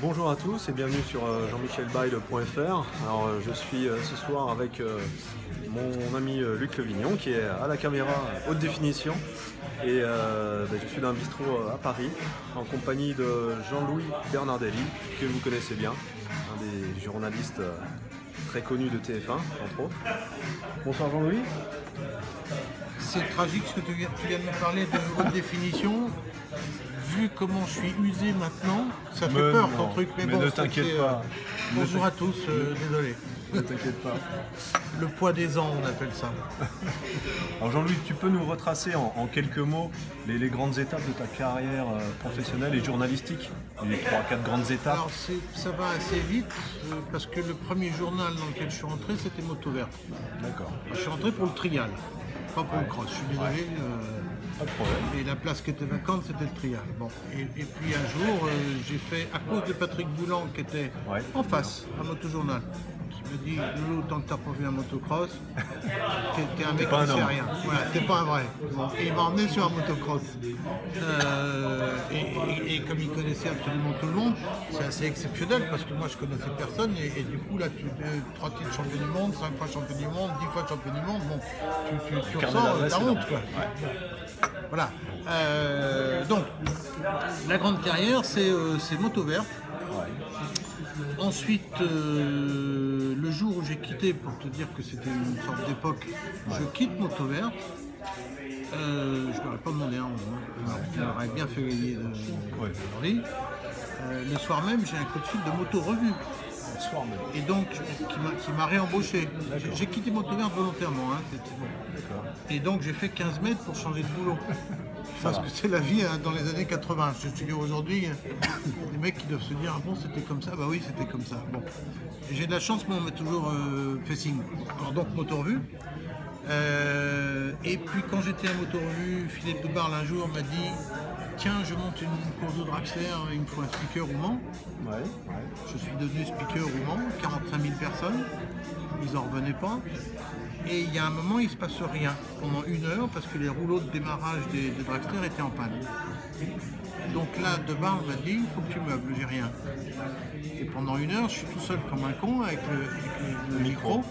Bonjour à tous et bienvenue sur jean-michelbail.fr. Alors je suis ce soir avec mon ami Luc Levignon qui est à la caméra haute définition et je suis dans un bistrot à Paris en compagnie de Jean-Louis Bernardelli que vous connaissez bien, un des journalistes très connus de TF1 entre autres. Bonsoir Jean-Louis. C'est tragique ce que tu viens de me parler de haute définition. Vu comment je suis usé maintenant, ça fait peur ton truc. Mais bon, ne t'inquiète pas. Bonjour à tous, désolé. Ne t'inquiète pas. Le poids des ans, on appelle ça. Alors Jean-Louis, tu peux nous retracer en quelques mots les grandes étapes de ta carrière professionnelle et journalistique, les 3-4 grandes étapes. Alors ça va assez vite, parce que le premier journal dans lequel je suis rentré, c'était Moto Verte. D'accord. Je suis rentré pour le trial, pas pour le cross, je suis désolé. Pas de problème. Et la place qui était vacante, c'était le trial. Bon. Et puis un jour, j'ai fait, à cause de Patrick Boulan, qui était en face, à Motojournal, qui me dit « Loulou, tant que t'as pas vu un motocross, t'es un mec qui sait rien. Voilà, t'es pas un vrai. » Bon. Et il m'a emmené sur un motocross. Et comme il connaissait absolument tout le monde, c'est assez exceptionnel, parce que moi, je connaissais personne. Et du coup, là, tu 3 titres champion du monde, 5 fois champion du monde, 10 fois champion du monde. Bon, tu ressens ta honte, quoi. Voilà. Donc, la grande carrière, c'est Moto Verte. Ensuite, le jour où j'ai quitté, pour te dire que c'était une sorte d'époque, je quitte Moto Verte. Je ne leur ai pas demandé un je leur ai bien fait gagner aujourd'hui. Le soir même, j'ai un coup de fil de Moto Revue. Et donc, qui m'a réembauché. J'ai quitté Moto Verte volontairement. Et donc, j'ai fait 15 mètres pour changer de boulot. Parce que c'est la vie dans les années 80. Je suis aujourd'hui, les mecs qui doivent se dire, ah bon, c'était comme ça? Bah oui, c'était comme ça. Bon. J'ai de la chance, moi, on m'a toujours fait signe. Alors donc, Moto Revue. Et puis, quand j'étais à Moto Revue, Philippe Debarle un jour m'a dit, tiens, je monte une course de dragster, il me faut un speaker au Mans. Je suis devenu speaker au Mans, 45 000 personnes, ils n'en revenaient pas. Et il y a un moment, il ne se passe rien pendant 1 heure parce que les rouleaux de démarrage des dragsters étaient en panne. Donc là, Debarle m'a dit, il faut que tu meubles, j'ai rien. Et pendant 1 heure, je suis tout seul comme un con avec le micro.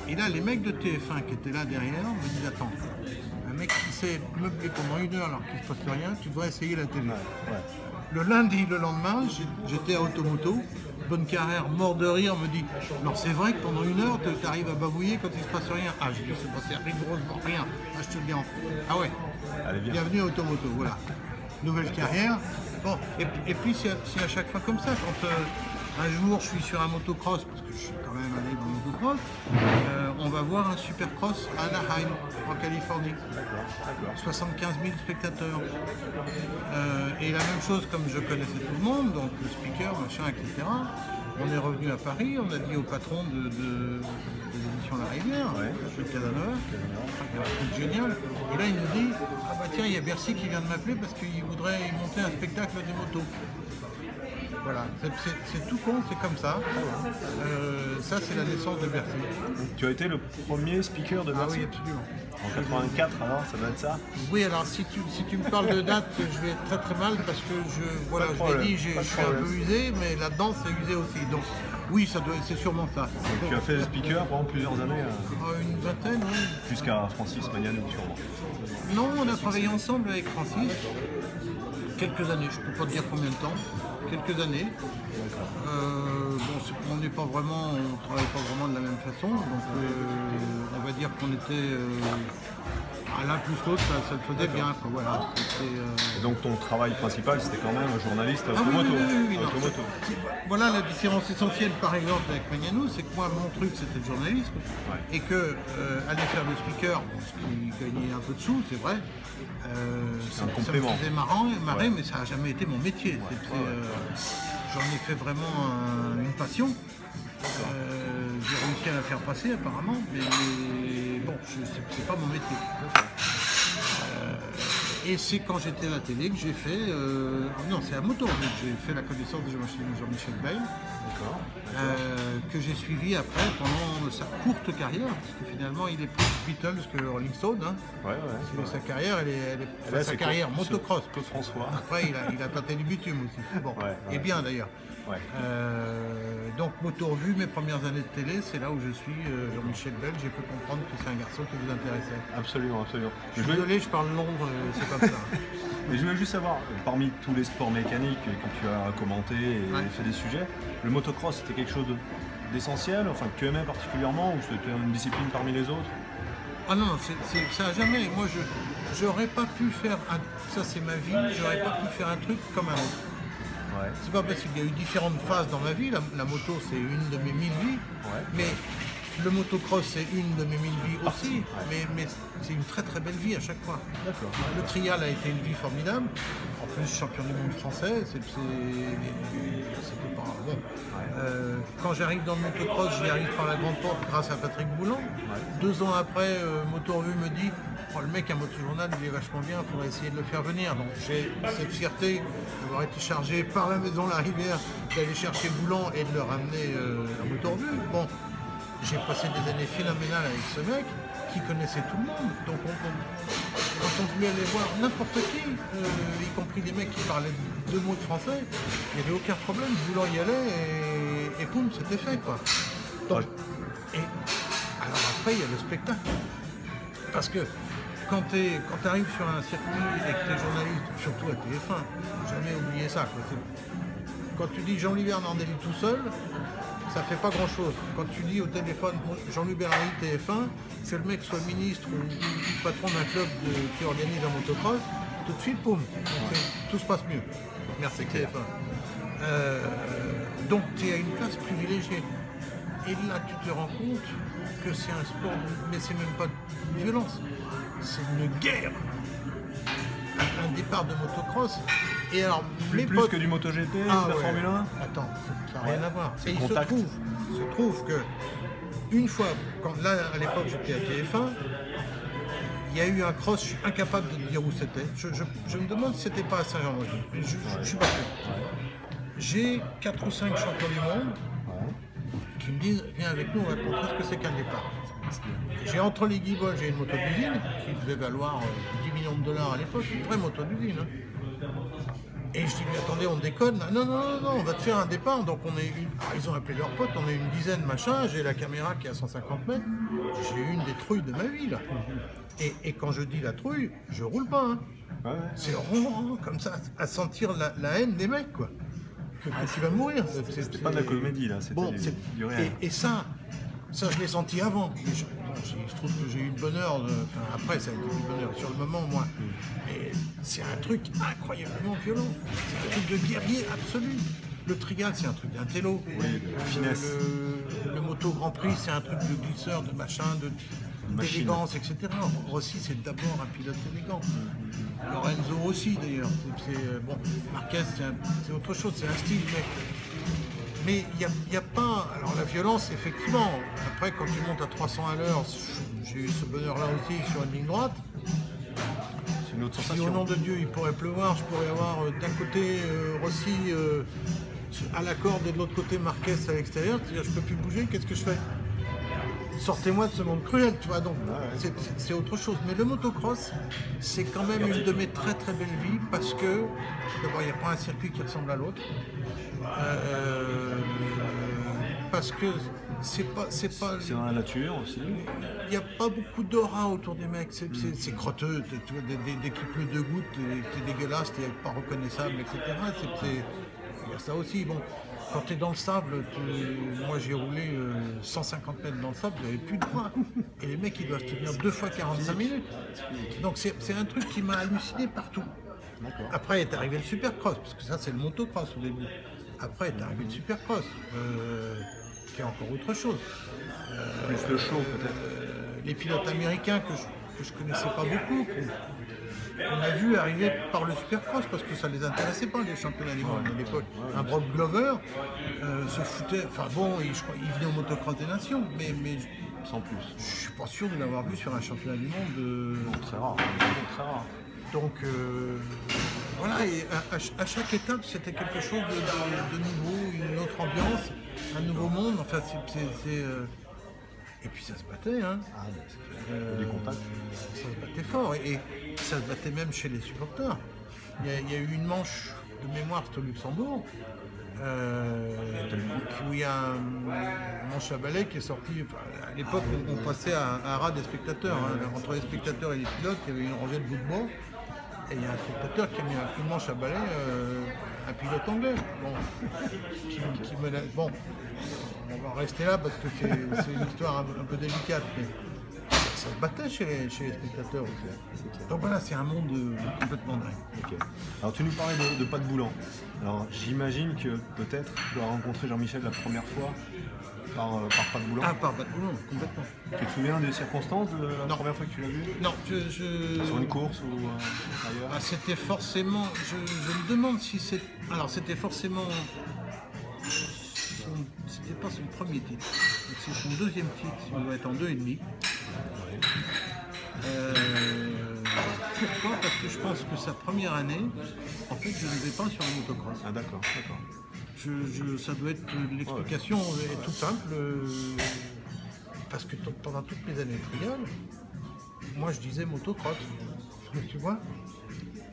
Et là, les mecs de TF1 qui étaient là derrière me disent, attends, un mec qui sait meubler pendant 1 heure alors qu'il ne se passe rien, tu devrais essayer la télé. Le lundi, le lendemain, j'étais à Automoto. Bonne Carrère, mort de rire, me dit « Alors c'est vrai que pendant 1 heure, tu arrives à babouiller quand il se passe rien ?» Ah, je dis « C'est passé rigoureusement rien. » Ah, je te le dis. Ah ouais. Allez, bienvenue à Automoto, voilà. Nouvelle carrière. Bon, et puis c'est à chaque fois comme ça. Quand un jour je suis sur un motocross, parce que je suis quand même allé dans le motocross, on va voir un supercross à Anaheim, en Californie. 75 000 spectateurs. Et la même chose, comme je connaissais tout le monde, donc le speaker, machin, etc. On est revenu à Paris, on a dit au patron de l'émission La Rivière, le Casanova, qui est un truc génial. Et là, il nous dit, ah bah tiens, il y a Bercy qui vient de m'appeler parce qu'il voudrait monter un spectacle des motos. Voilà, c'est tout con, c'est comme ça. Ça, c'est la naissance de Bercy. Donc, tu as été le premier speaker de Bercy? Ah oui, absolument. En 84, alors, ça doit être ça? Oui, alors si tu me parles de date, je vais être très très mal parce que je l'ai dit, je suis un peu usé, mais là-dedans, c'est usé aussi. Donc oui, c'est sûrement ça. Donc, tu as fait speaker pendant plusieurs années? Une vingtaine, oui. Jusqu'à Francis Magnanou, sûrement. Non, on a travaillé ensemble avec Francis. Quelques années, je ne peux pas te dire combien de temps. Quelques années. On n'est pas vraiment, on travaille pas vraiment de la même façon, donc on va dire qu'on était l'un plus l'autre, ça le faisait bien. Quoi, voilà. Et donc ton travail principal, c'était quand même journaliste automoto. Oui, voilà la différence essentielle, par exemple, avec Magnanou, c'est que moi, mon truc, c'était le journalisme, et que aller faire le speaker, ce qui gagnait un peu de sous, c'est vrai. Ça me faisait marrer, mais ça n'a jamais été mon métier. J'en ai fait vraiment une passion. J'ai réussi à la faire passer apparemment, mais bon, c'est pas mon métier. Et c'est quand j'étais à la télé que j'ai fait... non, c'est à Motorvue que j'ai fait la connaissance de Jean-Michel Bayle. D'accord. Que j'ai suivi après pendant sa courte carrière, parce que finalement il est plus Beatles que Rolling Stone. Hein. Sa carrière, sa carrière motocross. Que François. Après, il a tâté du bitume aussi. Bon, et bien d'ailleurs. Ouais. Donc Motorvue, mes premières années de télé, c'est là où je suis, Jean-Michel Bayle. J'ai pu comprendre que c'est un garçon qui vous intéressait. Absolument, absolument. Je suis désolé, je parle long, c'est comme ça. Mais je voulais juste savoir, parmi tous les sports mécaniques que tu as commenté et fait des sujets, le motocross c'était quelque chose d'essentiel, enfin que tu aimais particulièrement, ou c'était une discipline parmi les autres? Ah non, ça a jamais. Moi, j'aurais pas pu faire ça, c'est ma vie. J'aurais pas pu faire un truc comme un autre. Ouais. C'est pas parce qu'il y a eu différentes phases dans ma vie. La moto, c'est une de mes 1000 vies. Ouais. Mais le motocross, c'est une de mes 1000 vies aussi. Ouais. Mais c'est une très très belle vie à chaque fois. D'accord. Le trial a été une vie formidable. En plus, champion du monde français, c'était pas bon. Ouais. Quand j'arrive dans le motocross, j'y arrive par la grande porte grâce à Patrick Boulan. Ouais. 2 ans après, Motorvue me dit oh, le mec à Motojournal, il est vachement bien, il faudrait essayer de le faire venir. Donc j'ai cette fierté d'avoir été chargé par la maison La Rivière d'aller chercher Boulan et de le ramener à Motorvue. Bon, j'ai passé des années phénoménales avec ce mec qui connaissait tout le monde. Donc quand on voulait aller voir n'importe qui, y compris des mecs qui parlaient 2 mots de français, il n'y avait aucun problème. Boulan y allait et poum, c'était fait quoi. Donc, et alors après, il y a le spectacle. Parce que quand tu arrives sur un circuit et que tu es journaliste, surtout à TF1, faut jamais oublier ça. Quand tu dis Jean-Louis Bernardelli tout seul, ça fait pas grand chose. Quand tu dis au téléphone Jean-Louis Bernardelli TF1, que le mec soit ministre ou patron d'un club qui organise un motocross, tout de suite, poum, tout se passe mieux. Merci TF1. Donc tu es à une place privilégiée. Et là, tu te rends compte que c'est un sport, mais c'est même pas de violence, c'est une guerre. Un départ de motocross. Et alors, plus que du MotoGP, de la Formule 1. Attends, ça n'a rien à voir. Et il se trouve que, une fois, là, à l'époque, j'étais à TF1, il y a eu un cross, je suis incapable de dire où c'était. Je me demande si c'était pas à Saint-Jean-de-Luz, mais je suis pas sûr. J'ai 4 ou 5 champions du monde qui me disent viens avec nous, on va te montrer ce que c'est qu'un départ. J'ai entre les guibolles, j'ai une moto d'usine qui devait valoir 10 millions de dollars à l'époque, une vraie moto d'usine. Hein. Et je dis mais attendez, on déconne. Non, on va te faire un départ. Donc on est ils ont appelé leurs potes, on est une dizaine machin, j'ai la caméra qui est à 150 mètres, j'ai eu une des trouilles de ma vie là. Et quand je dis la trouille, je roule pas. Hein. C'est comme ça, à sentir la haine des mecs quoi. Que tu vas mourir. C'était pas de la comédie là, c'était du réel. Et ça je l'ai senti avant. Je trouve que j'ai eu le bonheur, après ça a été du bonheur, sur le moment moi. Mais c'est un truc incroyablement violent. C'est un truc de guerrier absolu. Le trial c'est un truc d'intello. Oui, de finesse. Le moto Grand Prix c'est un truc de glisseur, de machin, d'élégance, etc. Rossi c'est d'abord un pilote élégant. Lorenzo Rossi d'ailleurs. Bon, Marquez c'est autre chose, c'est un style, mais il n'y a pas... Alors la violence, effectivement, après quand tu montes à 300 à l'heure, j'ai eu ce bonheur-là aussi sur une ligne droite. C'est une autre sensation. Si au nom de Dieu il pourrait pleuvoir, je pourrais avoir d'un côté Rossi à la corde et de l'autre côté Marquez à l'extérieur, c'est-à-dire je peux plus bouger, qu'est-ce que je fais? Sortez-moi de ce monde cruel, tu vois, donc c'est autre chose. Mais le motocross, c'est quand même une de mes très très belles vies parce que, d'abord, il n'y a pas un circuit qui ressemble à l'autre. Parce que c'est dans la nature aussi. Il n'y a pas beaucoup d'aura autour des mecs, c'est crotteux, tu vois, dès qu'il pleut 2 gouttes, t'es dégueulasse, t'es pas reconnaissable, etc. Il y a ça aussi, bon. Quand tu es dans le sable, moi j'ai roulé 150 mètres dans le sable, j'avais plus de poids. Et les mecs ils doivent tenir 2 fois 45 minutes. Donc c'est un truc qui m'a halluciné partout. Après est arrivé le supercross, parce que ça c'est le motocross au début. Après est arrivé le supercross, qui est encore autre chose. Plus le show peut-être. Les pilotes américains que je connaissais pas beaucoup, qu'on a vu arriver par le supercross parce que ça les intéressait pas les championnats du monde à l'époque. Un Brock Glover se foutait, enfin bon, je crois il venait au motocross des nations, mais sans plus. Je suis pas sûr de l'avoir vu sur un championnat du monde. Très rare, très rare. Donc voilà, et à chaque étape c'était quelque chose de nouveau, une autre ambiance, un nouveau monde. Enfin, et puis ça se battait, hein. Du contact. Ça se battait fort et ça se battait même chez les supporters. Il y a eu une manche de mémoire, c'était au Luxembourg, où il y a un manche à balai qui est sorti. Enfin, à l'époque, on passait à un ras des spectateurs. Hein. Entre les spectateurs et les pilotes, il y avait une rangée de bouts de bois. Et il y a un spectateur qui a mis un coup de manche à balai, un pilote anglais. Bon, on va rester là parce que c'est une histoire un peu délicate. Mais ça se battait chez les spectateurs aussi. Donc voilà, c'est un monde complètement dingue. Okay. Alors tu nous parlais de Pat Boulan. Alors j'imagine que peut-être tu as rencontré Jean-Michel la première fois par Pat Boulan. Ah, par Pat Boulan, complètement. Tu te souviens des circonstances de la première fois que tu l'as vu? Non, sur une course ou ailleurs? Ah, c'était forcément... Je me demande si c'est... Alors c'était forcément... C'était pas son premier titre. C'est son deuxième titre, il doit être en 2,5. Pourquoi? Parce que je pense que sa première année, en fait, je ne vais pas sur le motocross. Ah d'accord. Ça doit être l'explication est toute simple. Parce que pendant toutes mes années de trial, moi je disais motocross. Tu vois?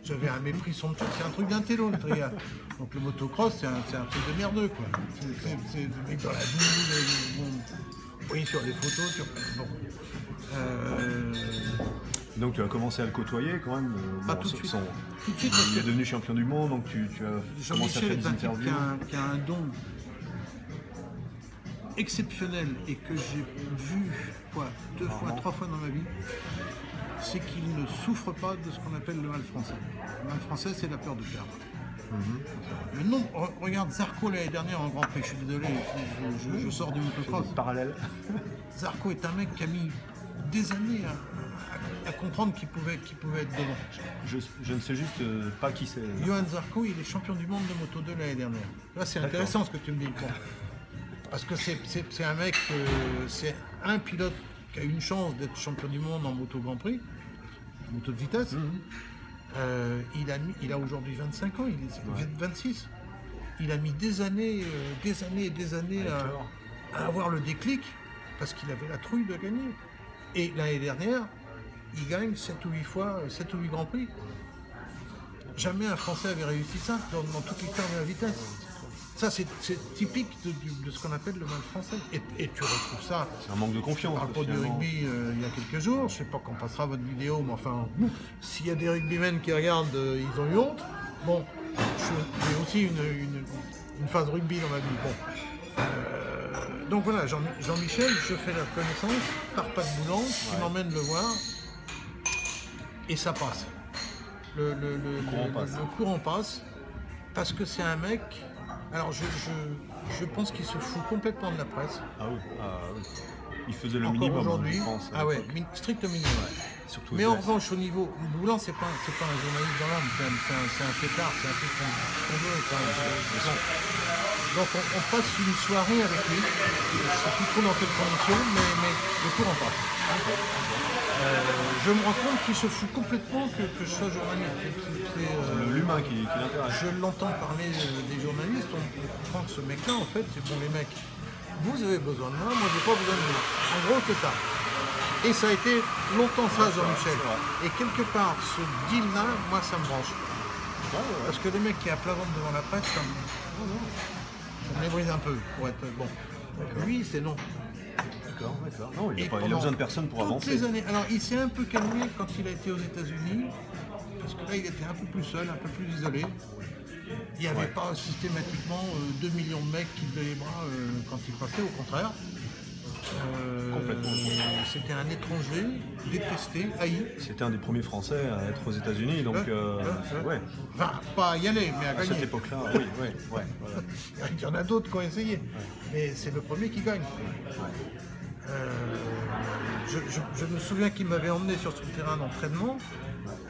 J'avais un mépris somptueux, c'est un truc d'intello le trial. Donc le motocross, c'est un truc de merdeux, quoi. C'est des mecs dans la boue, oui, sur des photos, bon. Donc tu as commencé à le côtoyer quand même. Pas tout de suite. Tout de suite, il est devenu champion du monde, donc tu as commencé à faire des interviews. Qui a un don exceptionnel et que j'ai vu 2 fois, 3 fois dans ma vie, c'est qu'il ne souffre pas de ce qu'on appelle le mal français. Le mal français, c'est la peur de perdre. Mais non, regarde Zarco l'année dernière en Grand Prix, je suis désolé, je sors du motocross. Parallèle. Zarco est un mec qui a mis des années à comprendre qu'il pouvait être devant. Je ne sais juste pas qui c'est. Johan Zarco, il est champion du monde de Moto 2 l'année dernière. Là, c'est intéressant ce que tu me dis. Parce que c'est un mec, c'est un pilote qui a une chance d'être champion du monde en Moto Grand Prix, moto de vitesse. Il a aujourd'hui 25 ans, il est 26. Il a mis des années à avoir le déclic parce qu'il avait la trouille de gagner. Et l'année dernière, il gagne 7 ou 8 Grands Prix. Jamais un Français avait réussi ça dans toute l'histoire de la vitesse. Ça, c'est typique de ce qu'on appelle le mal français. Et tu retrouves ça. C'est un manque de confiance. On parle du rugby il y a quelques jours. Je ne sais pas quand on passera votre vidéo, mais enfin, s'il y a des rugbymen qui regardent, ils ont eu honte. Bon, j'ai aussi une phase rugby dans ma vie. Bon. Donc voilà, Jean-Michel, je fais la connaissance par Pat Boulan, qui m'emmène le voir. Et ça passe. Le courant passe. Parce que c'est un mec. Alors je pense qu'il se fout complètement de la presse. Ah oui. Il faisait le minimum aujourd'hui. En France. Ah ouais, strict minimum. Surtout mais en revanche, au niveau Boulan, c'est pas un journaliste dans l'âme, c'est un fêtard, c'est un truc qu'on veut. Donc on passe une soirée avec lui. Je ne sais plus trop dans quelles conditions, mais le courant passe. Je me rends compte qu'il se fout complètement que je sois journaliste. C'est l'humain qui l'intéresse. Je l'entends parler des journalistes, on comprend que ce mec-là, en fait, c'est bon les mecs. Vous avez besoin de moi j'ai pas besoin de vous. En gros, c'est ça. Et ça a été longtemps ça, Jean-Michel. Et quelque part, ce deal-là, moi, ça me branche. Parce que les mecs qui a plat ventre devant la presse, ça me brise un peu, pour être bon. Lui, c'est non. D'accord. Non, il a besoin de personne pour avancer. Les années, alors, il s'est un peu calmé quand il a été aux États-Unis, parce que là, il était un peu plus seul, un peu plus isolé. Il n'y avait pas systématiquement 2 millions de mecs qui levaient les bras quand il passait, au contraire. Complètement. C'était un étranger, détesté, haï. C'était un des premiers Français à être aux États-Unis, donc ouais. Enfin, pas à y aller, mais à gagner. À cette époque-là, oui, voilà. Il y en a d'autres qui ont essayé, mais c'est le premier qui gagne. Je me souviens qu'il m'avait emmené sur son terrain d'entraînement.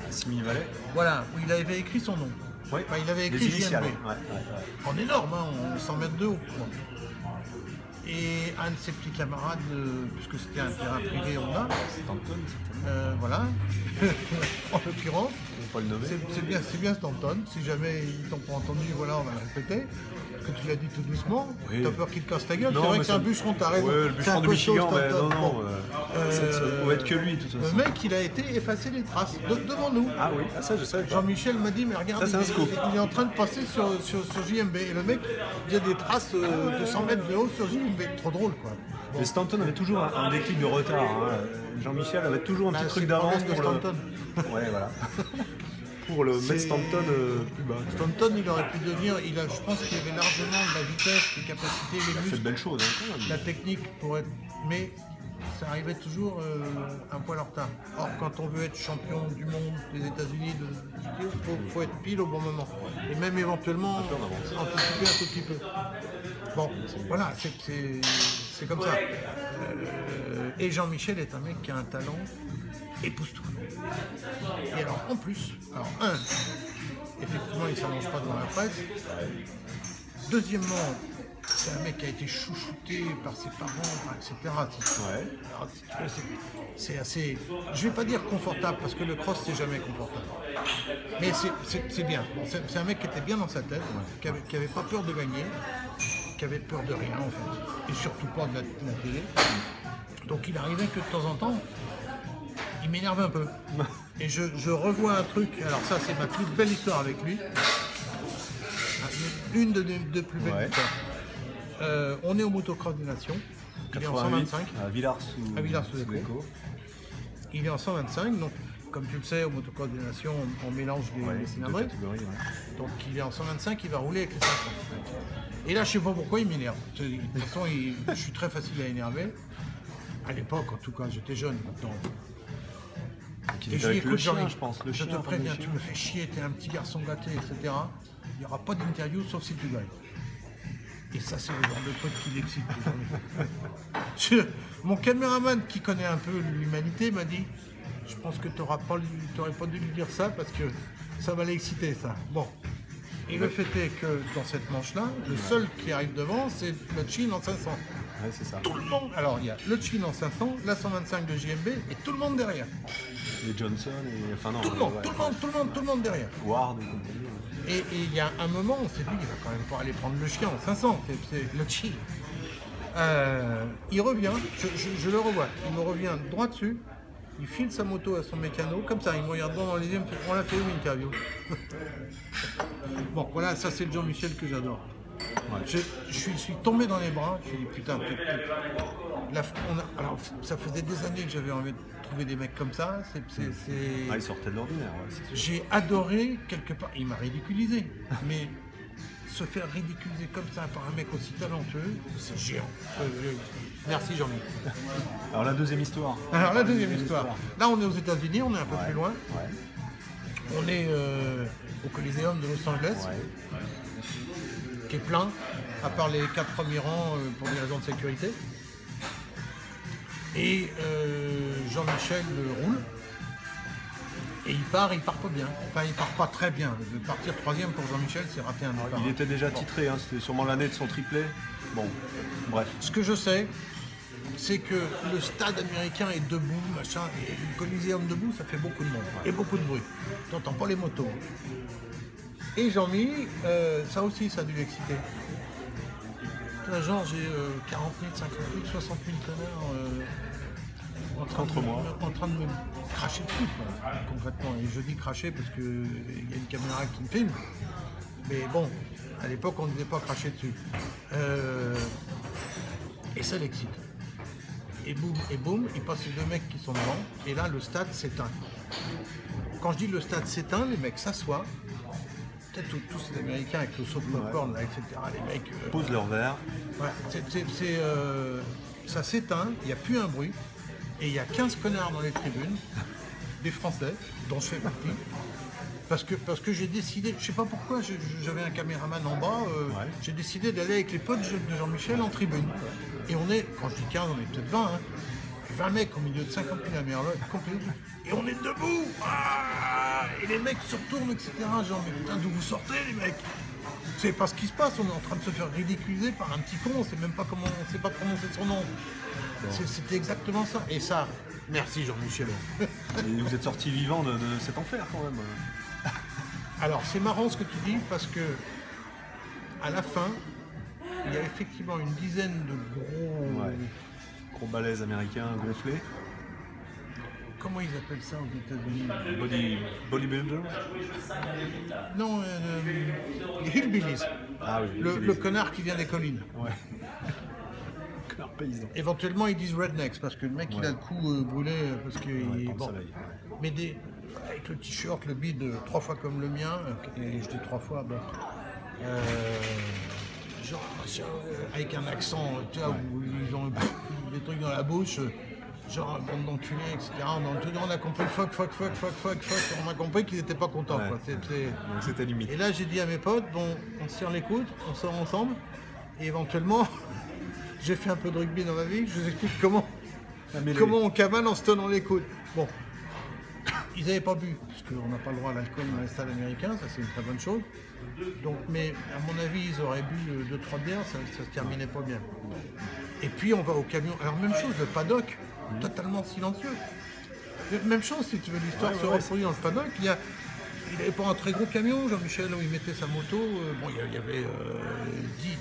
À Similly-Valais. Voilà, où il avait écrit son nom. Oui. Enfin, il avait écrit JMB. En En énorme, hein, 100 mètres de haut. Bon. Et un de ses petits camarades, puisque c'était un terrain privé Honda, Stanton, voilà, en l'occurrence, pas le nommer. C'est bien Stanton. Si jamais ils t'ont pas entendu, voilà, on va le répéter. Parce que tu l'as dit tout doucement. Oui. T'as peur qu'il te casse ta gueule. C'est vrai que c'est un bûcheron, t'as raison. Ouais, le bûcheron de Michigan, mais non, ça pouvait être que lui, de toute façon. Le mec, il a été effacé les traces devant nous. Ah oui, ça je sais. Jean-Michel m'a dit, mais regarde, il est en train de passer sur JMB. Et le mec, il y a des traces de 100 mètres de haut sur JMB. Trop drôle, quoi. Bon. Mais Stanton avait toujours un déclic de retard. Hein. Jean-Michel avait toujours un petit truc d'avance pour Stanton. Ouais, voilà. Pour le mettre Stanton plus bas. Stanton, il aurait pu devenir. Je pense qu'il avait largement la vitesse, les capacités, les muscles. Il a fait de belles choses, hein, quand même. La technique pour être. Mais ça arrivait toujours un poil en retard. Or, quand on veut être champion du monde des États-Unis, il faut être pile au bon moment. Et même éventuellement anticiper un tout petit peu. Bon, voilà, c'est comme ça. Et Jean-Michel est un mec qui a un talent époustouflant. Et alors, en plus, effectivement, il ne s'annonce pas dans la presse. Deuxièmement, c'est un mec qui a été chouchouté par ses parents, etc. Ouais. Alors, si tu veux, c'est assez, je vais pas dire confortable, parce que le cross, c'est jamais confortable. Mais c'est bien. Bon, c'est un mec qui était bien dans sa tête, qui avait pas peur de gagner, qui avait peur de rien, en fait. Et surtout pas de la télé. Donc il arrivait que de temps en temps, il m'énerve un peu. Et je revois un truc, alors ça c'est ma plus belle histoire avec lui. Une de plus belles histoires. On est au motocross des Nations. Il est en 125. À Villars-sous-Écho. Il est en 125, donc comme tu le sais, au motocross des Nations, on mélange les cylindrées. Donc il est en 125, il va rouler avec les 500. Et là, je sais pas pourquoi il m'énerve. De toute façon, je suis très facile à énerver. À l'époque, en tout cas, j'étais jeune. Maintenant. Et je lui écoute, je pense. Je te préviens, tu me fais chier, t'es un petit garçon gâté, etc. Il n'y aura pas d'interview sauf si tu gagnes. Et ça, c'est le genre de truc qui l'excite. Mon caméraman qui connaît un peu l'humanité m'a dit, je pense que tu n'aurais pas dû lui dire ça parce que ça va l'exciter, ça. Bon. Et le fait est que dans cette manche-là, le seul qui arrive devant, c'est le Chin en 500. Ouais, c'est ça. Tout le monde. Alors, il y a le Chin en 500, la 125 de JMB et tout le monde derrière. Et Johnson et... Enfin non. Tout le monde derrière. Ward et compagnie. Et il y a un moment, on s'est dit, il va quand même pas aller prendre le chien en 500, c'est le Chin. Il revient, je le revois, il me revient droit dessus, il file sa moto à son mécano, comme ça, il me regarde droit dans les yeux, on l'a fait où l'interview? Bon, voilà, ça c'est le Jean-Michel que j'adore. Ouais. Je suis tombé dans les bras, je me suis dit putain, alors ça faisait des années que j'avais envie de trouver des mecs comme ça. Ah, il sortait de l'ordinaire. Ouais, j'ai adoré quelque part, il m'a ridiculisé, mais se faire ridiculiser comme ça par un mec aussi talentueux, c'est géant. Merci Jean-Michel. Alors la deuxième histoire. Là on est aux États-Unis, on est un peu plus loin. Ouais. On est au Coliseum de Los Angeles. Ouais. Qui est plein, à part les 4 premiers rangs pour des raisons de sécurité. Et Jean-Michel roule. Et il part pas bien. Enfin, il part pas très bien. De partir 3e pour Jean-Michel, c'est raté un départ. Il était déjà titré, hein, c'était sûrement l'année de son triplé. Bon, bref. Ce que je sais, c'est que le stade américain est debout, machin, et le Coliseum debout, ça fait beaucoup de monde. Et beaucoup de bruit. Tu n'entends pas les motos. Et Jean-Mi, ça aussi, ça a dû l'exciter. Genre, j'ai 40 000, 50 000, 60 000 connards en train de me cracher dessus, quoi, concrètement. Et je dis cracher parce qu'il y a une caméra qui me filme. Mais bon, à l'époque, on ne disait pas cracher dessus. Et ça l'excite. Et boum, il passe les 2 mecs qui sont devant. Et là, le stade s'éteint. Quand je dis le stade s'éteint, les mecs s'assoient. Peut-être tous ces Américains avec le saut de popcorn, etc. Les mecs posent leur verre. Ouais, ça s'éteint, il n'y a plus un bruit. Et il y a 15 connards dans les tribunes, des Français, dont je fais partie. Parce que j'ai décidé, je ne sais pas pourquoi, j'avais un caméraman en bas, j'ai décidé d'aller avec les potes de Jean-Michel en tribune. Et on est, quand je dis 15, on est peut-être 20, hein, 20 mecs au milieu de 50 000 Américains, et on est debout, et les mecs se retournent, etc. Genre, mais putain, d'où vous sortez, les mecs? C'est pas ce qui se passe, on est en train de se faire ridiculiser par un petit con, on sait même pas comment, on sait pas prononcer son nom. C'était exactement ça. Et ça, merci Jean-Michel. Et vous êtes sorti vivant de cet enfer quand même. Alors c'est marrant ce que tu dis parce que à la fin, il y a effectivement une dizaine de gros balèzes américains gonflés. Comment ils appellent ça aux États-Unis? Bodybuilder? Non, les hillbillies. Ah oui, le connard qui vient des collines. Ouais. Connard paysan. Éventuellement, ils disent rednecks parce que le mec il a le cou brûlé parce que bon. Mais avec le t-shirt, le bide 3 fois comme le mien, et je dis 3 fois, bon. Genre, avec un accent, tu vois, où ils ont des trucs dans la bouche. Genre, bande d'enculés, etc. On a compris fuck. On a compris qu'ils n'étaient pas contents. Ouais. Quoi. Donc c'était limite. Et là, j'ai dit à mes potes, bon, on se tire les coudes, on sort ensemble. Et éventuellement, j'ai fait un peu de rugby dans ma vie. Je vous explique comment on cavale en se tenant les coudes. Bon, ils n'avaient pas bu, parce qu'on n'a pas le droit à l'alcool dans les stades américains, ça c'est une très bonne chose. Donc, mais à mon avis, ils auraient bu 2-3 bières, ça se terminait pas bien. Et puis on va au camion. Alors même chose, le paddock. Totalement silencieux. Même chose, si tu veux, l'histoire se reproduit dans le paddock. Il n'avait pas un très gros camion, Jean-Michel, où il mettait sa moto. Bon, il y avait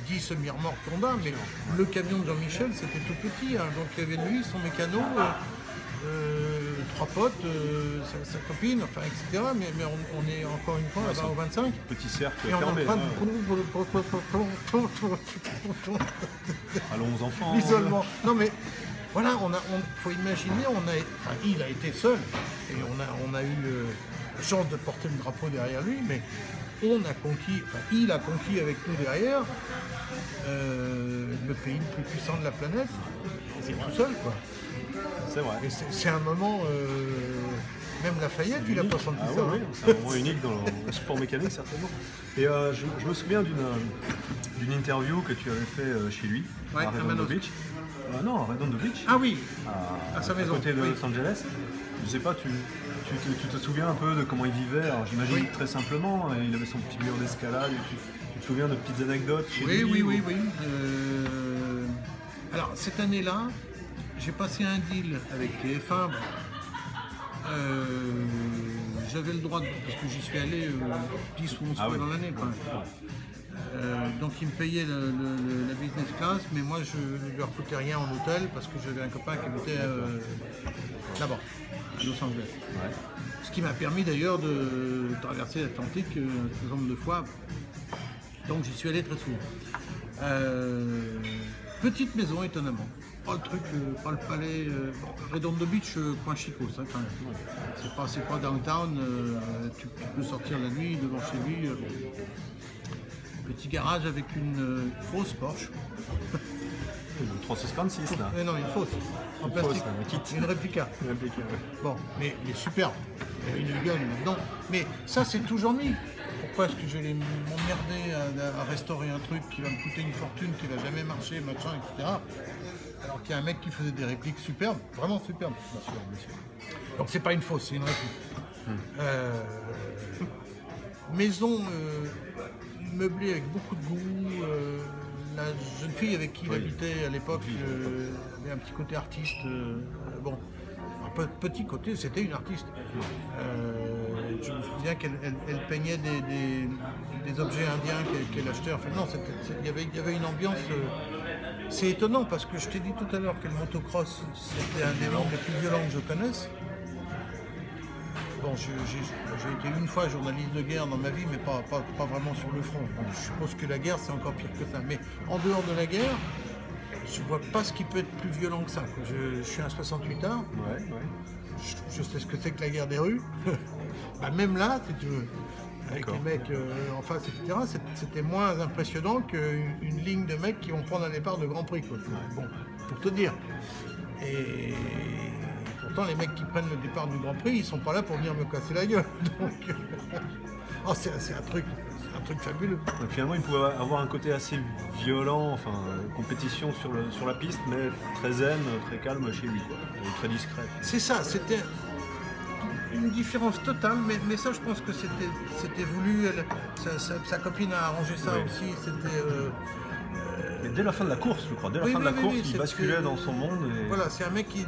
10 semi-remorques Honda, mais le camion de Jean-Michel, c'était tout petit. Hein. Donc il y avait lui, son mécano, 3 potes, sa copine, enfin, etc. Mais on est encore une fois là-bas au 25. Petit cercle et on fermé. est en train de... Allons aux enfants. L'isolement. Non mais... Voilà, faut imaginer, il a été seul et on a eu la chance de porter le drapeau derrière lui, mais il a conquis avec nous derrière le pays le plus puissant de la planète, c'est tout seul quoi. C'est vrai. Et c'est un moment, même Lafayette, il a pas senti ça. Oui, c'est un moment unique dans le sport mécanique certainement. Et je me souviens d'une interview que tu avais fait chez lui, à Redondo Beach. Non, à Redondo Beach. Ah oui, à sa maison. À côté de Los Angeles. Je sais pas, tu te souviens un peu de comment il vivait? Alors j'imagine très simplement, il avait son petit mur d'escalade. Tu te souviens de petites anecdotes chez lui? Oui. Alors cette année-là, j'ai passé un deal avec TF1. J'avais le droit, parce que j'y suis allé 10 ou 11 fois dans l'année. Donc il me payait la business class, mais moi je ne lui refoutais rien en hôtel parce que j'avais un copain qui habitait là-bas, à Los Angeles. Ouais. Ce qui m'a permis d'ailleurs de traverser l'Atlantique un certain nombre de fois. Donc j'y suis allé très souvent. Petite maison étonnamment. Pas le truc, pas le palais. Redondo Beach, coin chico, ça quand même. C'est pas downtown, tu peux sortir la nuit devant chez lui. Petit garage avec une fausse Porsche. Une 356 là. Non, une fausse. En plastique. Une réplica. Bon, mais il est superbe. Il a une gueule là-dedans. Mais ça, c'est toujours mis. Pourquoi est-ce que je vais m'emmerder à restaurer un truc qui va me coûter une fortune, qui va jamais marcher, machin, etc. Alors qu'il y a un mec qui faisait des répliques superbes, vraiment superbes. Bien sûr. Donc c'est pas une fausse, c'est une réplique. Maison meublée avec beaucoup de goût. La jeune fille avec qui il habitait à l'époque avait un petit côté artiste. Bon, un petit côté, c'était une artiste. Je me souviens qu'elle peignait des objets indiens qu'elle achetait. Enfin non, il y avait une ambiance. C'est étonnant parce que je t'ai dit tout à l'heure que le motocross, c'était un des mondes les plus violents que je connaisse. Bon, j'ai été une fois journaliste de guerre dans ma vie, mais pas vraiment sur le front. Bon, je suppose que la guerre, c'est encore pire que ça. Mais en dehors de la guerre, je vois pas ce qui peut être plus violent que ça. Je suis un 68 ans. Ouais. Je sais ce que c'est que la guerre des rues. Bah, même là, si tu veux, avec les mecs en face, etc., c'était moins impressionnant qu'une ligne de mecs qui vont prendre un départ de Grand Prix. Quoi. Bon, pour te dire. Et pourtant, les mecs qui prennent le départ du Grand Prix, ils sont pas là pour venir me casser la gueule. Donc, c'est un truc fabuleux. Donc finalement, il pouvait avoir un côté assez violent, enfin, compétition sur la piste, mais très zen, très calme chez lui, quoi, et très discret. C'est ça, c'était... une différence totale, mais ça je pense que c'était voulu, sa copine a arrangé ça aussi, c'était... Mais dès la fin de la course, je crois, dès la fin de la course, il basculait dans son monde. Et... Voilà, c'est un mec qui...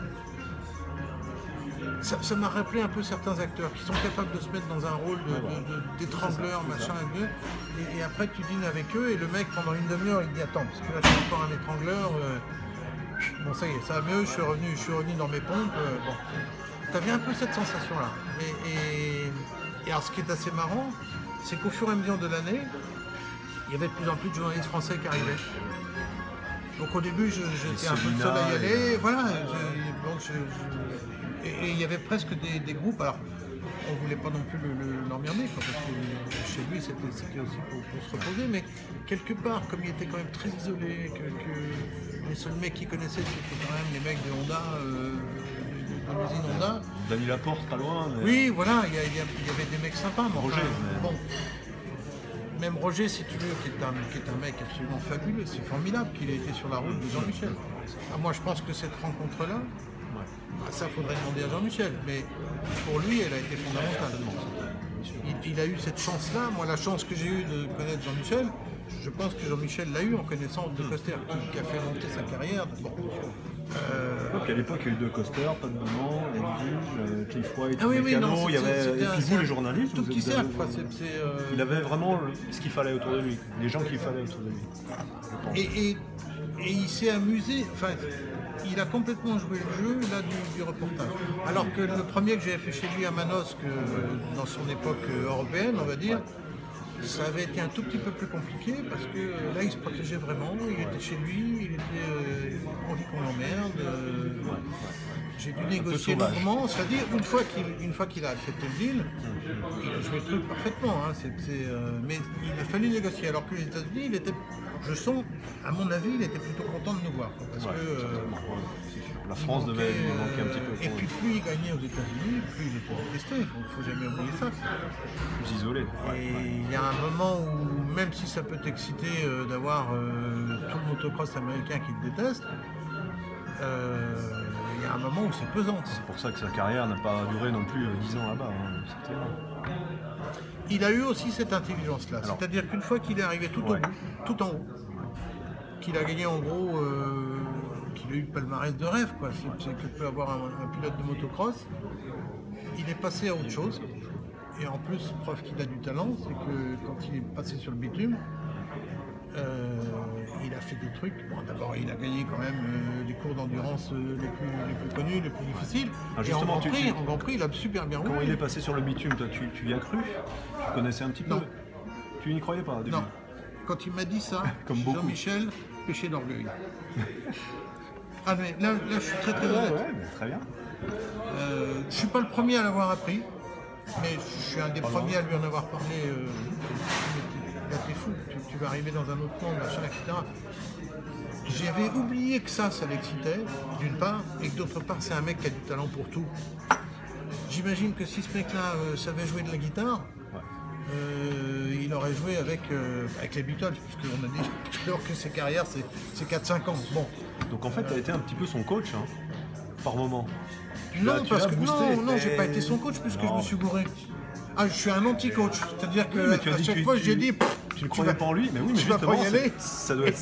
Ça m'a rappelé un peu certains acteurs qui sont capables de se mettre dans un rôle d'étrangleur, machin, et après tu dînes avec eux et le mec pendant une demi-heure il dit attends, parce que là c'est encore un étrangleur, bon ça y est, ça va mieux, je suis revenu dans mes pompes, bon. T'avais un peu cette sensation-là. Et alors ce qui est assez marrant, c'est qu'au fur et à mesure de l'année, il y avait de plus en plus de journalistes français qui arrivaient. Donc au début j'étais un peu le seul à y aller, voilà. Et il y avait presque des groupes, alors on ne voulait pas non plus l'emmerder, parce que chez lui c'était aussi pour se reposer, mais quelque part, comme il était quand même très isolé, que les seuls mecs qu'il connaissait c'était quand même les mecs de Honda, de l'usine Honda. Dany Laporte, pas loin. Mais... Oui, voilà, il y avait des mecs sympas, mais Roger, bon. Même Roger, si tu veux, qui est un mec absolument fabuleux, c'est formidable qu'il ait été sur la route de Jean-Michel. Moi je pense que cette rencontre-là, ça faudrait demander à Jean-Michel, mais pour lui, elle a été fondamentale. Il a eu cette chance-là. Moi, la chance que j'ai eue de connaître Jean-Michel, je pense que Jean-Michel l'a eu en connaissant De Coster, qui a fait monter sa carrière. Bon. Donc à l'époque, il y a eu De Coster, Pat Bouman, Edwige, Cliff White, oui, Mécano, il y avait et puis vous, les journalistes. Tout qui sert, quoi. Il avait vraiment ce qu'il fallait autour de lui, les gens qu'il fallait autour de lui, je pense. Et il s'est amusé. Enfin, il a complètement joué le jeu là, du reportage. Alors que le premier que j'avais fait chez lui à Manosque, dans son époque européenne, on va dire, ça avait été un tout petit peu plus compliqué parce que là il se protégeait vraiment, il était chez lui, il était envie qu'on l'emmerde. J'ai dû négocier longuement, c'est-à-dire une fois qu'il a accepté le deal, il a joué le truc parfaitement, hein, mais il a fallu négocier. Alors que les États-Unis, je sens, à mon avis, il était plutôt content de nous voir. Parce que la France devait lui manquer un petit peu. Et puis plus il gagnait aux États-Unis, plus il était détesté, il ne faut jamais oublier ça. Plus isolé. Il y a un moment où, même si ça peut t'exciter d'avoir tout le motocross américain qui te déteste, il y a un moment où c'est pesant. C'est pour ça que sa carrière n'a pas duré non plus 10 ans là-bas. Hein. Il a eu aussi cette intelligence-là, c'est-à-dire qu'une fois qu'il est arrivé tout en haut, qu'il a gagné en gros, qu'il a eu le palmarès de rêve, quoi. C'est que peut avoir un pilote de motocross, il est passé à autre chose. Et en plus, preuve qu'il a du talent, c'est que quand il est passé sur le bitume, il a fait des trucs. Bon, d'abord, il a gagné quand même les cours d'endurance les plus connus, les plus difficiles. Et en Grand Prix, il a super bien roulé. Quand il est passé sur le bitume, toi, tu y as cru? Tu connaissais un petit peu? Non. Tu n'y croyais pas au début? Non. Quand il m'a dit ça, Jean-Michel, péché d'orgueil. Ah mais là, je suis très honnête. Ouais, mais très bien. Je suis pas le premier à l'avoir appris, mais je suis un des premiers à lui en avoir parlé. Là, t'es fou, tu vas arriver dans un autre monde, machin, etc. J'avais oublié que ça l'excitait, d'une part, et que d'autre part, c'est un mec qui a du talent pour tout. J'imagine que si ce mec-là savait jouer de la guitare, il aurait joué avec les Beatles, puisqu'on a dit tout à l'heure que ses carrières, c'est 4-5 ans. Bon. Donc en fait, tu as été un petit peu son coach, hein, par moment. Non, j'ai pas été son coach, puisque je me suis gouré. Ah, je suis un anti-coach, c'est-à-dire que à chaque fois, j'ai dit... Tu ne croyais pas en lui, mais oui, mais tu vas pas y aller. Ça doit être...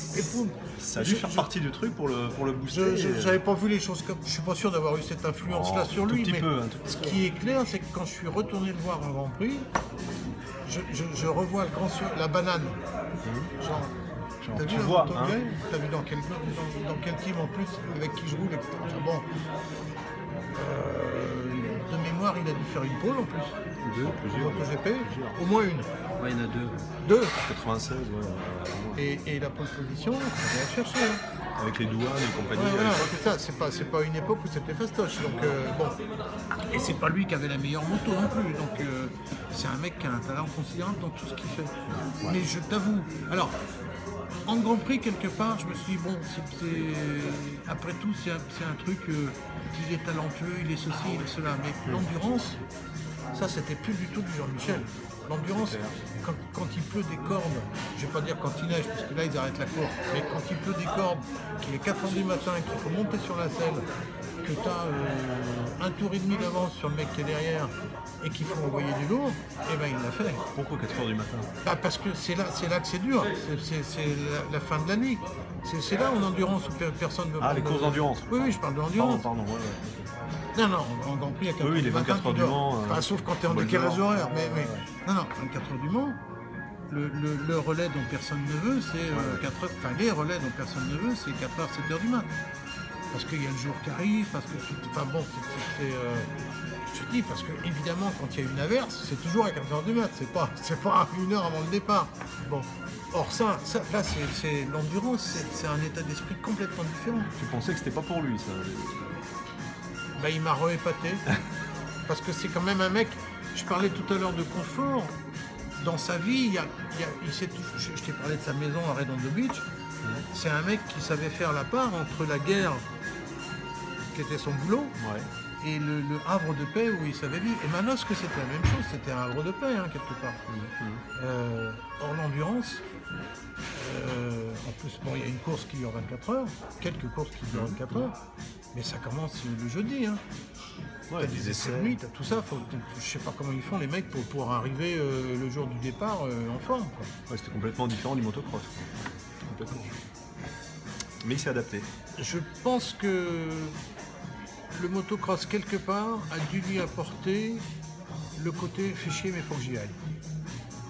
Ça a dû faire partie du truc pour le booster. J'avais pas vu les choses comme... Je suis pas sûr d'avoir eu cette influence-là sur lui, mais ce qui est clair, c'est que quand je suis retourné le voir en Grand Prix, je revois la banane. Genre, t'as vu t'as vu dans quel team en plus, avec qui je roule, etc. Enfin, bon, de mémoire, il a dû faire une pole en plus. Plusieurs. MotoGP, au moins une. Ouais, il y en a deux. 96, ouais. Et la pole position, on va la chercher. Hein. Avec les douanes et compagnie. Ouais, voilà, c'est ça, c'est pas une époque où c'était fastoche. Donc, bon. Et c'est pas lui qui avait la meilleure moto non plus. Donc, c'est un mec qui a un talent considérable dans tout ce qu'il fait. Ouais. Mais je t'avoue. Alors, en Grand Prix, quelque part, je me suis dit, bon, après tout, c'est un truc, il est talentueux, il est ceci, il est cela. Mais l'endurance, ça, c'était plus du tout du Jean-Michel. L'endurance, quand il pleut des cordes, je ne vais pas dire quand il neige, parce que là ils arrêtent la course, mais quand il pleut des cordes, qu'il est 4h du matin, qu'il faut monter sur la selle, que tu as un tour et demi d'avance sur le mec qui est derrière et qu'il faut envoyer du lourd, et ben il l'a fait. Pourquoi 4h du matin? Parce que c'est là que c'est dur, c'est la fin de la nuit. C'est là en endurance où personne ne veut. Ah, les courses d'endurance. Oui, je parle de l'endurance. Pardon, Non, en Grand Prix, il y a 4h les 24 heures du Mans. Sauf quand tu es en décalage horaire. Mais non, 24 heures du Mans, le relais dont personne ne veut, c'est 4 heures. Enfin, les relais dont personne ne veut, c'est 4h, 7h du mat. Parce qu'il y a le jour qui arrive, parce que enfin bon, je te dis, parce que évidemment, quand il y a une averse, c'est toujours à 4h du mat, c'est pas 1h avant le départ. Bon. Or ça là, c'est l'endurance, c'est un état d'esprit complètement différent. Tu pensais que c'était pas pour lui, ça? Bah, il m'a re-épaté, parce que c'est quand même un mec, je parlais tout à l'heure de confort, dans sa vie, je t'ai parlé de sa maison à Redondo Beach, c'est un mec qui savait faire la part entre la guerre, qui était son boulot, et le havre de paix où il savait vivre. Et Manosque, c'était la même chose, c'était un havre de paix, quelque part. Or, l'endurance, en plus, bon, il y a une course qui dure 24 heures, quelques courses qui durent 24 heures, mais ça commence le jeudi. T'as des essais de nuit, t'as tout ça, je sais pas comment ils font les mecs pour pouvoir arriver le jour du départ en forme. Ouais, c'était complètement différent du motocross. Complètement. Mais il s'est adapté. Je pense que le motocross, quelque part, a dû lui apporter le côté « fais chier, mais faut que j'y aille ».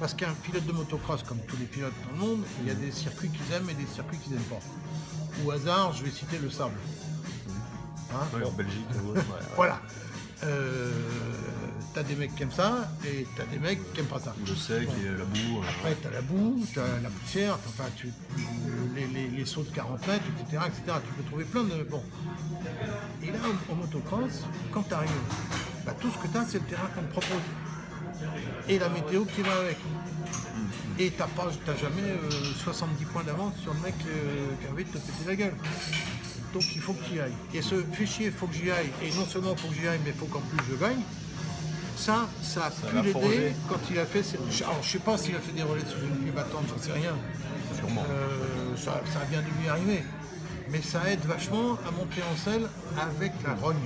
Parce qu'un pilote de motocross, comme tous les pilotes dans le monde, il y a des circuits qu'ils aiment et des circuits qu'ils n'aiment pas. Au hasard, je vais citer le sable. En Belgique. Voilà. T'as des mecs qui aiment ça et t'as des mecs qui n'aiment pas ça. Le sec et la boue. Après, t'as la boue, t'as la poussière, enfin, les sauts de 40 mètres, etc., etc. Tu peux trouver plein de... Bon. Et là, au motocross, quand t'arrives, tout ce que t'as, c'est le terrain qu'on te propose. Et la météo qui va avec. Et t'as jamais 70 points d'avance sur le mec qui a envie de te péter la gueule. Donc il faut que tu y ailles. Et ce fait chier, il faut que j'y aille. Et non seulement il faut que j'y aille, mais il faut qu'en plus je gagne. Ça a pu l'aider quand il a fait... Alors je sais pas s'il a fait des relais sur une pluie battante, j'en sais rien. Sûrement. Ça a bien dû lui arriver. Mais ça aide vachement à monter en selle avec la rogne.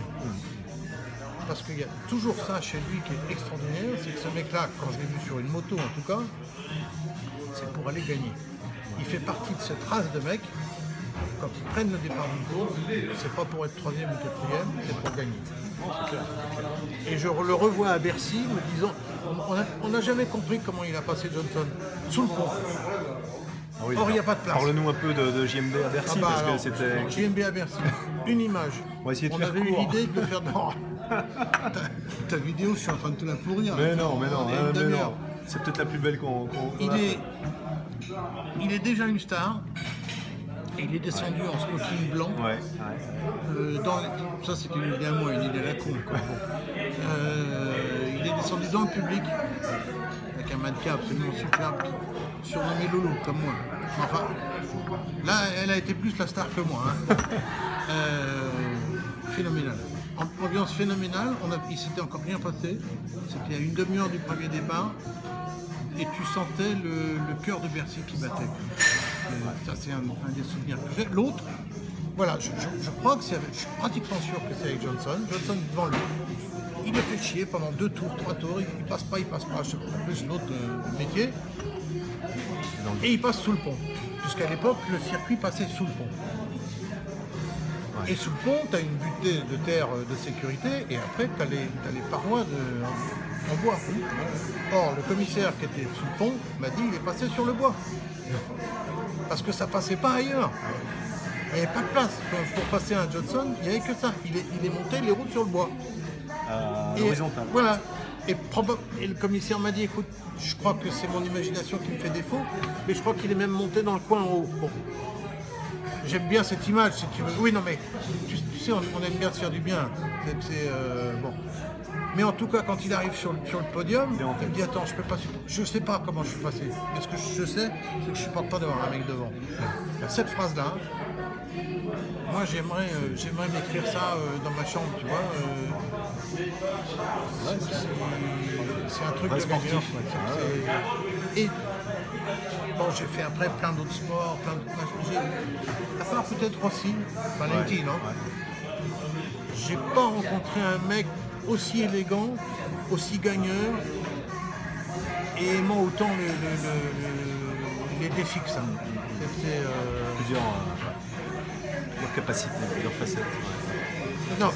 Parce qu'il y a toujours ça chez lui qui est extraordinaire, c'est que ce mec-là, quand je l'ai vu sur une moto en tout cas, c'est pour aller gagner. Il fait partie de cette race de mecs, quand ils prennent le départ d'une course, c'est pas pour être 3e ou 4e, c'est pour gagner. Et je le revois à Bercy me disant, on n'a jamais compris comment il a passé Johnson, sous le pont. Ah oui, or, il n'y a pas de place. Parle-nous un peu de JMB à Bercy, parce que c'était... JMB à Bercy, une image. On avait eu l'idée de le faire... Non. Ta vidéo, je suis en train de te la pourrir. Mais non. C'est peut-être la plus belle qu'on a fait. Il est déjà une star. Et il est descendu en smoking blanc. Ça, c'était une idée à moi, une idée à la con. Il est descendu dans le public avec un mannequin absolument superbe, surnommé Lolo, comme moi. Enfin, là, elle a été plus la star que moi. Phénoménal. Ambiance phénoménale, il s'était encore rien passé. C'était à une demi-heure du premier départ. Et tu sentais le cœur de Bercy qui battait. Ça, c'est un des souvenirs que j'ai. L'autre, voilà, je crois que je suis pratiquement sûr que c'est avec Johnson. Johnson devant lui. Il le fait chier pendant 2 tours, 3 tours. Il passe pas. En plus, l'autre métier. Et il passe sous le pont. Puisqu'à l'époque, le circuit passait sous le pont. Et sous le pont, tu as une butée de terre de sécurité et après, tu as les parois en bois. Or, le commissaire qui était sous le pont m'a dit qu'il est passé sur le bois. Parce que ça passait pas ailleurs. Il n'y avait pas de place. Pour passer un Johnson, il n'y avait que ça. Il est monté les roues sur le bois. Horizontal. Voilà. Et le commissaire m'a dit, écoute, je crois que c'est mon imagination qui me fait défaut, mais je crois qu'il est même monté dans le coin en haut. Bon. J'aime bien cette image, si tu veux. Oui, non, mais tu sais, on aime bien se faire du bien. Bon. Mais en tout cas, quand il arrive sur le podium, il me dit attends, je sais pas comment je suis passé. Mais ce que je sais, c'est que je supporte pas d'avoir un mec devant. Cette phrase-là, Moi j'aimerais m'écrire ça dans ma chambre, tu vois. C'est un truc de sportif. Et bon, j'ai fait après plein d'autres sports, plein d'autres matchs. À part peut-être aussi, Valentine, hein. J'ai pas rencontré un mec aussi élégant, aussi gagneur et aimant autant les défis que ça. Plusieurs capacités, plusieurs facettes. Non,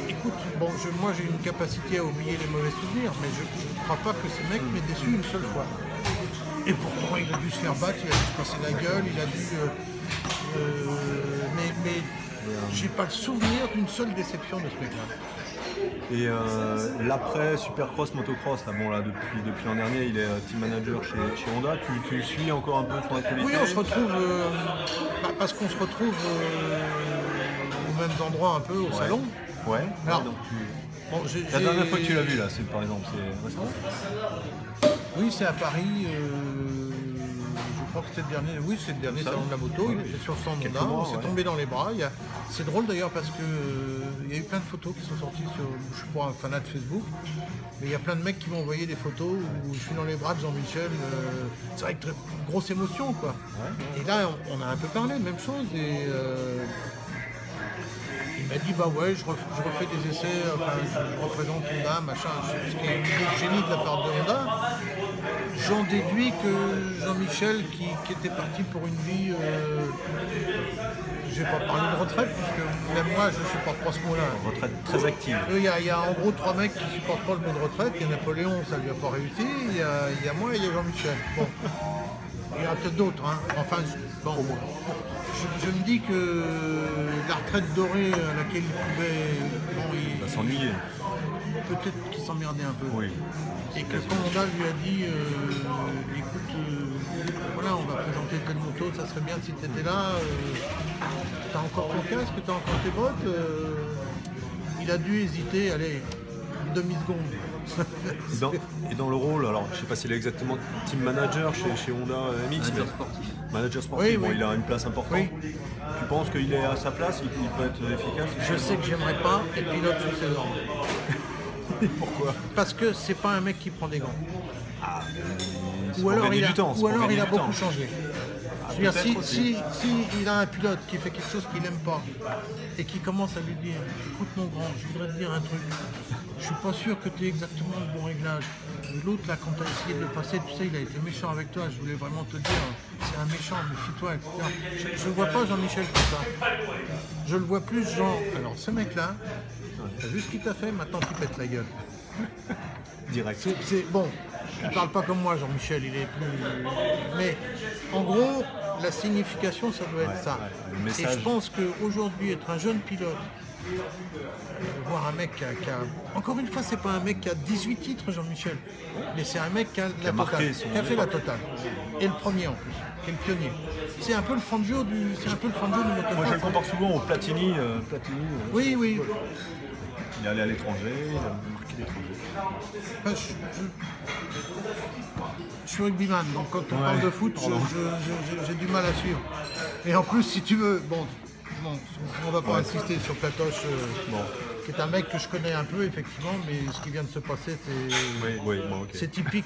écoute, bon, moi j'ai une capacité à oublier les mauvais souvenirs, mais je ne crois pas que ce mec m'ait déçu une seule fois. Et pourtant il a dû se faire battre, il a dû se casser la gueule, il a dû... mais j'ai pas le souvenir d'une seule déception de ce mec-là. Et l'après Supercross Motocross, là, bon, là, depuis l'an dernier, il est team manager chez Honda. Tu suis encore un peu son actualité? Oui, on se retrouve, parce qu'on se retrouve aux mêmes endroits un peu au salon. Ouais. Alors, donc bon, la dernière fois que tu l'as vu, là, c'est par exemple, c'est récent? Oui, c'est à Paris. Je crois que c'était le dernier. Oui, c'est le dernier salon de la moto. Il était sur son Honda. On s'est tombé dans les bras. C'est drôle d'ailleurs parce que il y a eu plein de photos qui sont sorties sur. Je suis pas un fanat de Facebook, mais il y a plein de mecs qui m'ont envoyé des photos où je suis dans les bras de Jean-Michel. C'est vrai que grosse émotion, quoi. Et là, on a un peu parlé, même chose. Et il m'a dit bah ouais, je refais des essais, enfin je représente Honda, machin, ce qui est un génie de la part de Honda. J'en déduis que Jean-Michel qui était parti pour une vie, je vais pas parler de retraite, puisque même moi je ne supporte pas ce mot-là. Retraite très active. Il y a en gros 3 mecs qui ne supportent pas le mot de retraite. Il y a Napoléon, ça lui a pas réussi, il y a moi et il y a Jean-Michel. Bon. Il y en a peut-être d'autres, hein. Enfin, bon, je me dis que la retraite dorée à laquelle il pouvait... Bon, il va s'ennuyer. Peut-être qu'il s'emmerdait un peu. Oui. Et que quand Honda lui a dit, écoute, voilà, on va présenter telle moto, ça serait bien si tu étais là, t'as encore ton casque, t'as encore tes bottes, il a dû hésiter, allez, une demi-seconde. Et dans le rôle, alors je sais pas s'il est exactement team manager chez Honda MX, manager sportif, oui, bon, oui. il a une place importante. Oui. Tu penses qu'il est à sa place, il peut être efficace? Je sais que j'aimerais pas être pilote sous ses ordres. Pourquoi? Parce que c'est pas un mec qui prend des gants. Ah, ou alors il a beaucoup temps. changé. Je veux dire, si il a un pilote qui fait quelque chose qu'il n'aime pas et qui commence à lui dire écoute mon grand, je voudrais te dire un truc, je suis pas sûr que tu aies exactement le bon réglage. L'autre là, quand tu as essayé de le passer, tu sais, il a été méchant avec toi, je voulais vraiment te dire c'est un méchant, méfie-toi, etc. Je ne vois pas Jean-Michel comme ça. Je le vois plus genre, alors ce mec là, t'as vu ce qu'il t'a fait, maintenant tu pètes la gueule. Direct. C'est bon, il parle pas comme moi Jean-Michel, il est plus... Mais en gros, la signification ça doit être ça. Et je pense qu'aujourd'hui, être un jeune pilote, voir un mec qui a... Encore une fois, c'est pas un mec qui a 18 titres Jean-Michel, mais c'est un mec qui a la totale, qui a fait la totale. Et le premier en plus, qui est le pionnier. C'est un peu le Fangio du motocross. Moi je le compare souvent au Platini. Oui, oui. Il est allé à l'étranger, il a marqué l'étranger. Je suis rugbyman, donc quand on parle de foot, j'ai du mal à suivre. Et en plus, si tu veux, bon on va pas insister sur Platoche, qui est un mec que je connais un peu, effectivement, mais ce qui vient de se passer, c'est typique.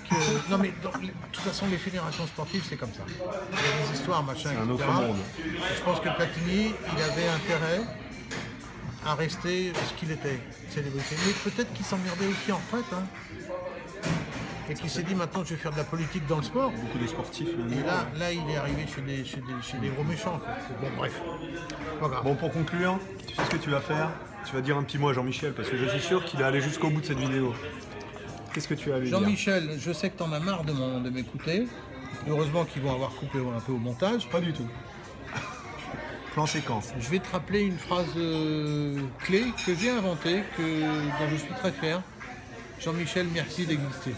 Non, mais de toute façon, les fédérations sportives, c'est comme ça. Il y a des histoires, machin, etc. Un autre monde. Je pense que Platini, il avait intérêt à rester ce qu'il était, célébrité. Mais peut-être qu'il s'emmerdait aussi en fait. Hein. Et qu'il s'est dit maintenant je vais faire de la politique dans le sport. Beaucoup de sportifs. Et là il est arrivé chez des gros méchants. Quoi. Bon bref. Bon pour conclure, tu sais ce que tu vas faire? Tu vas dire un petit mot à Jean-Michel parce que je suis sûr qu'il est allé jusqu'au bout de cette vidéo. Qu'est-ce que tu as à lui dire? Jean-Michel, je sais que tu en as marre de m'écouter. Heureusement qu'ils vont avoir coupé un peu au montage. Pas du tout. Plan séquence. Je vais te rappeler une phrase clé que j'ai inventée, dont je suis très fier. Jean-Michel, merci d'exister.